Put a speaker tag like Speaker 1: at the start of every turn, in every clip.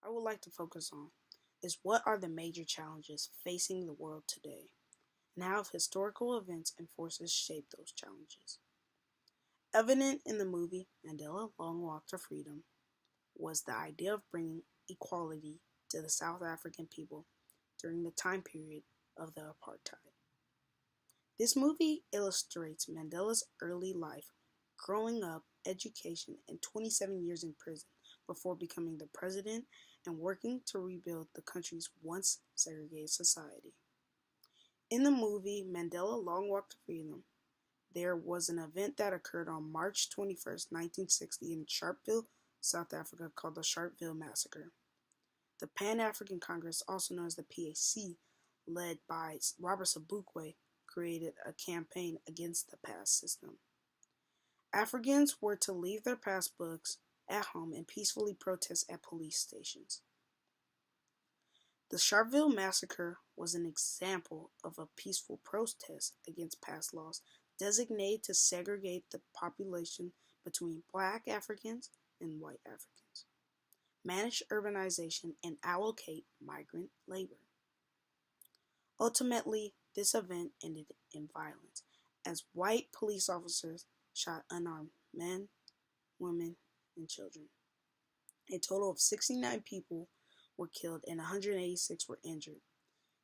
Speaker 1: I would like to focus on is what are the major challenges facing the world today, and how have historical events and forces shaped those challenges. Evident in the movie Mandela Long Walk to Freedom was the idea of bringing equality to the South African people during the time period of the apartheid. This movie illustrates Mandela's early life, growing up, education, and 27 years in prison before becoming the president and working to rebuild the country's once segregated society. In the movie Mandela Long Walk to Freedom, there was an event that occurred on March 21st, 1960 in Sharpeville, South Africa called the Sharpeville Massacre. The Pan African Congress, also known as the PAC, led by Robert Sobukwe, created a campaign against the pass system. Africans were to leave their passbooks at home and peacefully protest at police stations. The Sharpeville Massacre was an example of a peaceful protest against past laws designated to segregate the population between black Africans and white Africans, manage urbanization, and allocate migrant labor. Ultimately, this event ended in violence as white police officers shot unarmed men, women, and children. A total of 69 people were killed and 186 were injured.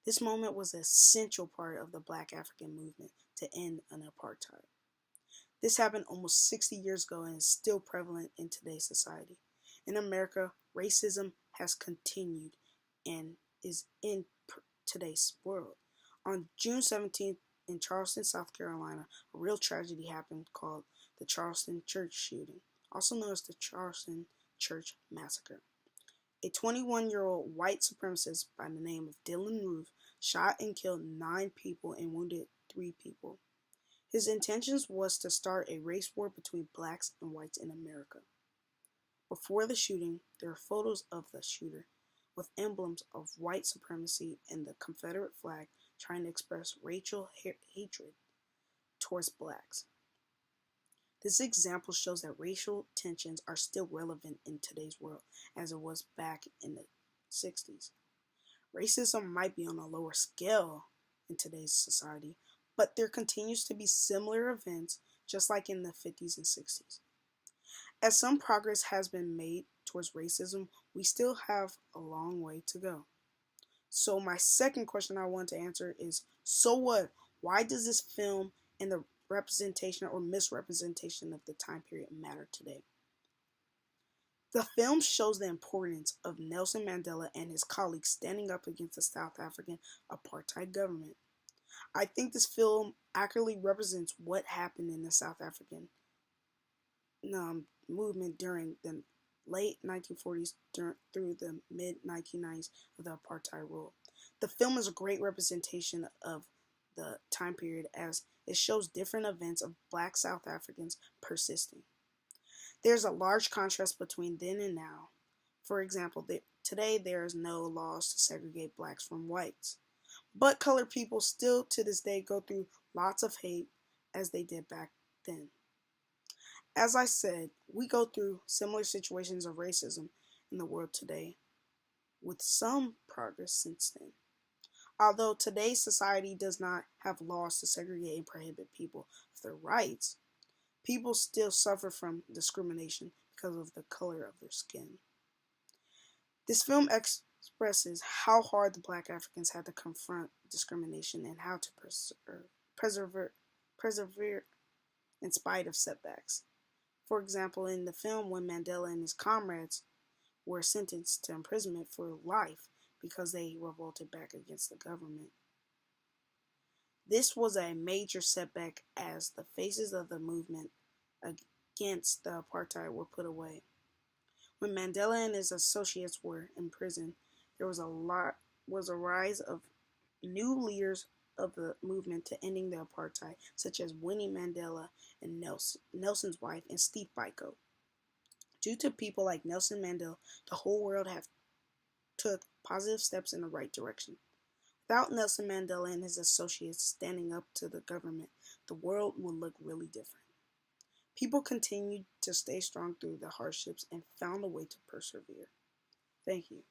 Speaker 1: This moment was an essential part of the Black African movement to end an apartheid. This happened almost 60 years ago and is still prevalent in today's society. In America, racism has continued and is in today's world. On June 17th in Charleston, South Carolina, a real tragedy happened called the Charleston Church shooting, also known as the Charleston Church Massacre. A 21-year-old white supremacist by the name of Dylan Roof shot and killed 9 people and wounded 3 people. His intentions was to start a race war between blacks and whites in America. Before the shooting, there are photos of the shooter with emblems of white supremacy and the Confederate flag trying to express racial hatred towards blacks. This example shows that racial tensions are still relevant in today's world as it was back in the 60s. Racism might be on a lower scale in today's society, but there continues to be similar events just like in the 50s and 60s. As some progress has been made towards racism, we still have a long way to go. So my second question I want to answer is, so what? Why does this film and the representation or misrepresentation of the time period matter today? The film shows the importance of Nelson Mandela and his colleagues standing up against the South African apartheid government. I think this film accurately represents what happened in the South African movement during the late 1940s through the mid-1990s of the apartheid rule. The film is a great representation of the time period as it shows different events of black South Africans persisting. There's a large contrast between then and now. For example, today there is no laws to segregate blacks from whites, but colored people still to this day go through lots of hate as they did back then. As I said, we go through similar situations of racism in the world today, with some progress since then. Although today's society does not have laws to segregate and prohibit people of their rights, people still suffer from discrimination because of the color of their skin. This film expresses how hard the black Africans had to confront discrimination and how to persevere in spite of setbacks. For example, in the film, when Mandela and his comrades were sentenced to imprisonment for life because they revolted back against the government. This was a major setback as the faces of the movement against the apartheid were put away. When Mandela and his associates were in prison, there was a rise of new leaders of the movement to ending the apartheid, such as Winnie Mandela and Nelson's wife and Steve Biko. Due to people like Nelson Mandela, the whole world have took positive steps in the right direction. Without Nelson Mandela and his associates standing up to the government, the world would look really different. People continued to stay strong through the hardships and found a way to persevere. Thank you.